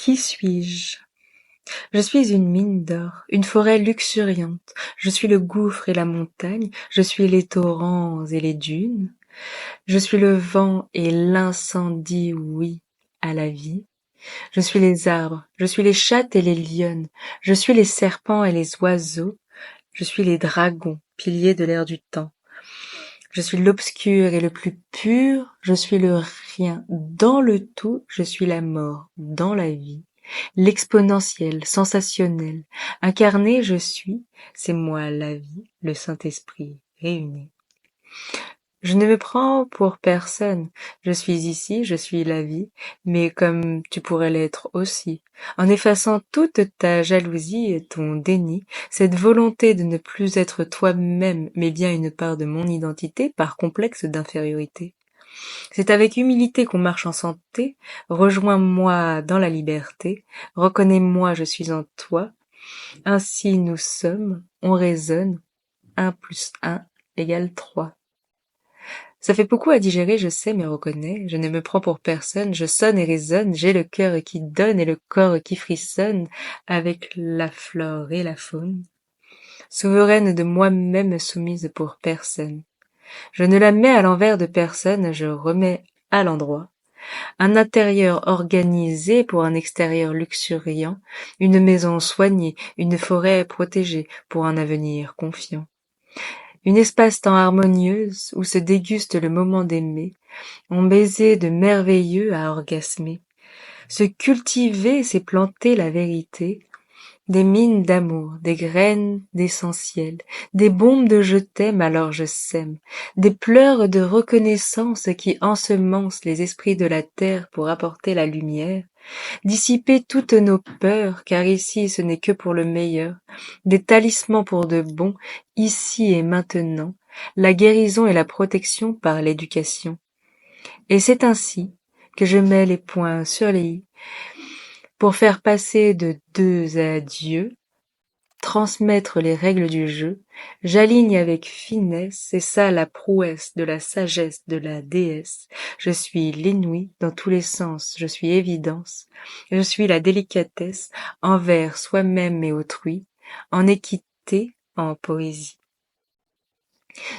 Qui suis-je? Je suis une mine d'or, une forêt luxuriante. Je suis le gouffre et la montagne, je suis les torrents et les dunes. Je suis le vent et l'incendie, oui, à la vie. Je suis les arbres, je suis les chattes et les lionnes, je suis les serpents et les oiseaux, je suis les dragons, piliers de l'ère du temps. Je suis l'obscur et le plus pur, je suis le rien. Dans le tout, je suis la mort, dans la vie. L'exponentiel, sensationnel. Incarné, je suis, c'est moi la vie, le Saint-Esprit réuni. Je ne me prends pour personne. Je suis ici, je suis la vie, mais comme tu pourrais l'être aussi. En effaçant toute ta jalousie et ton déni, cette volonté de ne plus être toi-même, mais bien une part de mon identité par complexe d'infériorité. C'est avec humilité qu'on marche en santé. Rejoins-moi dans la liberté. Reconnais-moi, je suis en toi. Ainsi nous sommes, on raisonne. 1 plus 1 égale 3. Ça fait beaucoup à digérer, je sais, mais reconnais, je ne me prends pour personne, je sonne et résonne, j'ai le cœur qui donne et le corps qui frissonne, avec la flore et la faune. Souveraine de moi-même soumise pour personne. Je ne la mets à l'envers de personne, je remets à l'endroit. Un intérieur organisé pour un extérieur luxuriant, une maison soignée, une forêt protégée pour un avenir confiant. Une espace-temps harmonieuse où se déguste le moment d'aimer, on baiser de merveilleux à orgasmer. Se cultiver, c'est planter la vérité, des mines d'amour, des graines d'essentiel, des bombes de je t'aime alors je sème, des pleurs de reconnaissance qui ensemencent les esprits de la terre pour apporter la lumière, dissiper toutes nos peurs, car ici ce n'est que pour le meilleur, des talismans pour de bon, ici et maintenant, la guérison et la protection par l'éducation. Et c'est ainsi que je mets les points sur les i, pour faire passer de 2 à Dieu, transmettre les règles du jeu, j'aligne avec finesse, c'est ça la prouesse de la sagesse de la déesse. Je suis l'inouï dans tous les sens, je suis évidence, je suis la délicatesse envers soi-même et autrui, en équité, en poésie.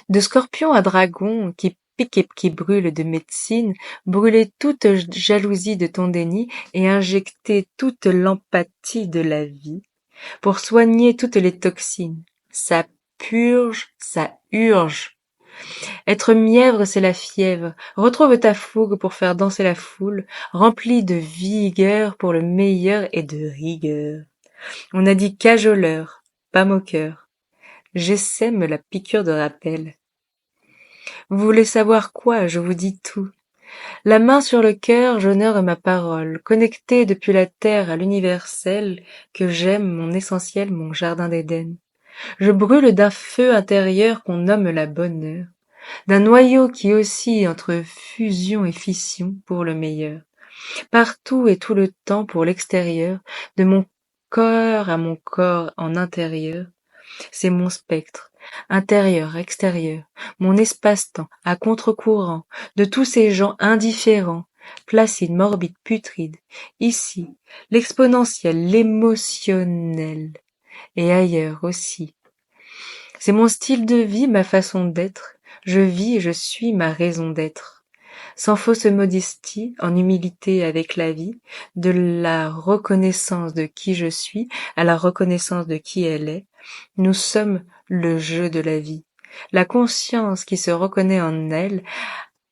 De scorpion à dragon, qui pique et qui brûle de médecine, brûler toute jalousie de ton déni et injecter toute l'empathie de la vie, pour soigner toutes les toxines. Ça purge, ça urge. Être mièvre, c'est la fièvre. Retrouve ta fougue pour faire danser la foule, remplie de vigueur pour le meilleur et de rigueur. On a dit cajoleur, pas moqueur. J'essaime la piqûre de rappel. Vous voulez savoir quoi? Je vous dis tout. La main sur le cœur, j'honore ma parole, connectée depuis la terre à l'universel, que j'aime, mon essentiel, mon jardin d'Éden. Je brûle d'un feu intérieur qu'on nomme la bonne heure, d'un noyau qui oscille entre fusion et fission pour le meilleur, partout et tout le temps pour l'extérieur, de mon corps à mon corps en intérieur. C'est mon spectre, intérieur, extérieur, mon espace-temps, à contre-courant, de tous ces gens indifférents, placides, morbides, putrides, ici, l'exponentiel, l'émotionnel, et ailleurs aussi. C'est mon style de vie, ma façon d'être, je vis et je suis ma raison d'être. Sans fausse modestie, en humilité avec la vie, de la reconnaissance de qui je suis à la reconnaissance de qui elle est, nous sommes le jeu de la vie. La conscience qui se reconnaît en elle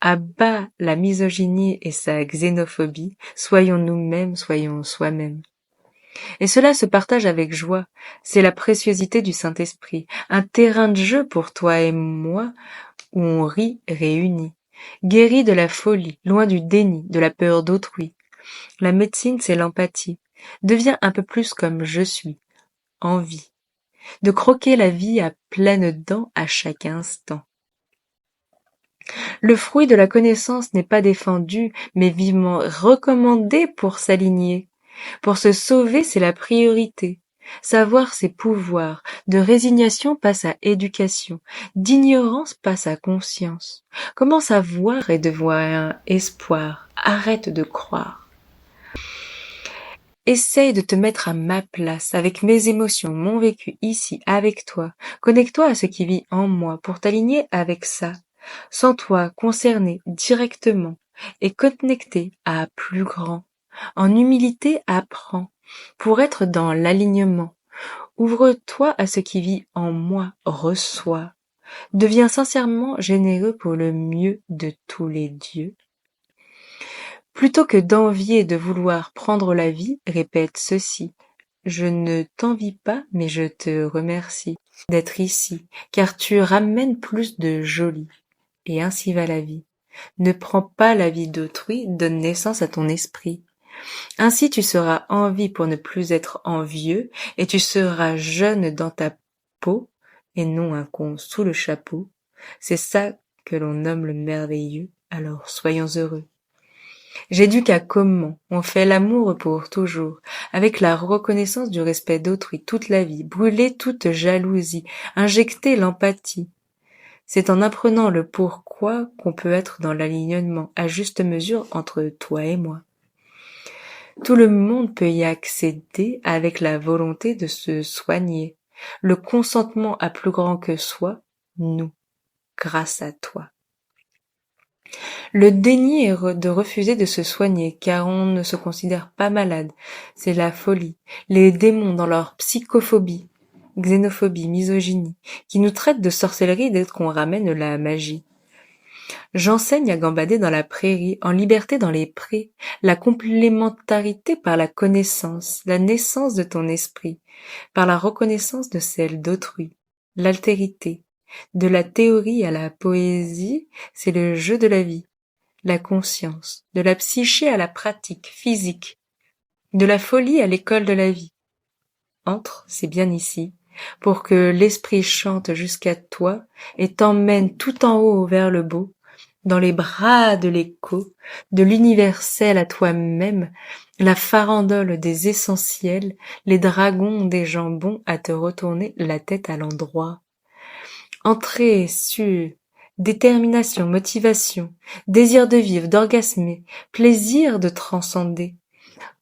abat la misogynie et sa xénophobie. Soyons nous-mêmes, soyons soi-même. Et cela se partage avec joie. C'est la préciosité du Saint-Esprit, un terrain de jeu pour toi et moi, où on rit réunis. Guéri de la folie, loin du déni, de la peur d'autrui. La médecine, c'est l'empathie. Deviens un peu plus comme je suis, en vie. De croquer la vie à pleines dents à chaque instant. Le fruit de la connaissance n'est pas défendu, mais vivement recommandé pour s'aligner. Pour se sauver, c'est la priorité. Savoir, c'est pouvoir. De résignation passe à éducation. D'ignorance passe à conscience. Commence à voir et de voir un espoir. Arrête de croire. Essaye de te mettre à ma place, avec mes émotions, mon vécu ici, avec toi. Connecte-toi à ce qui vit en moi pour t'aligner avec ça. Sens-toi concerné directement et connecté à plus grand. En humilité, apprends pour être dans l'alignement. Ouvre-toi à ce qui vit en moi, reçois. Deviens sincèrement généreux pour le mieux de tous les dieux. Plutôt que d'envier et de vouloir prendre la vie, répète ceci. Je ne t'envie pas, mais je te remercie d'être ici, car tu ramènes plus de joli. Et ainsi va la vie. Ne prends pas la vie d'autrui, donne naissance à ton esprit. Ainsi tu seras en vie pour ne plus être envieux, et tu seras jeune dans ta peau, et non un con sous le chapeau. C'est ça que l'on nomme le merveilleux, alors soyons heureux. J'éduque à comment on fait l'amour pour toujours, avec la reconnaissance du respect d'autrui toute la vie, brûler toute jalousie, injecter l'empathie. C'est en apprenant le pourquoi qu'on peut être dans l'alignement à juste mesure entre toi et moi. Tout le monde peut y accéder avec la volonté de se soigner. Le consentement à plus grand que soi, nous, grâce à toi. Le déni est de refuser de se soigner car on ne se considère pas malade. C'est la folie. Les démons dans leur psychophobie, xénophobie, misogynie, qui nous traitent de sorcellerie dès qu'on ramène la magie. J'enseigne à gambader dans la prairie, en liberté dans les prés, la complémentarité par la connaissance, la naissance de ton esprit, par la reconnaissance de celle d'autrui, l'altérité. De la théorie à la poésie, c'est le jeu de la vie, la conscience, de la psyché à la pratique physique, de la folie à l'école de la vie. Entre, c'est bien ici, pour que l'esprit chante jusqu'à toi et t'emmène tout en haut vers le beau, dans les bras de l'écho, de l'universel à toi-même, la farandole des essentiels, les dragons des jambons à te retourner la tête à l'endroit. Entrée sur détermination, motivation, désir de vivre, d'orgasmer, plaisir de transcender.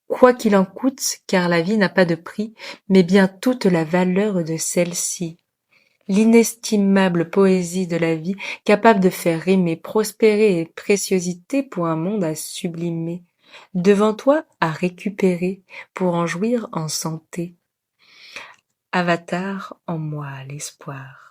Quoi qu'il en coûte, car la vie n'a pas de prix, mais bien toute la valeur de celle-ci. L'inestimable poésie de la vie, capable de faire rimer prospérer et préciosité pour un monde à sublimer. Devant toi à récupérer, pour en jouir en santé. Avatar en moi l'espoir.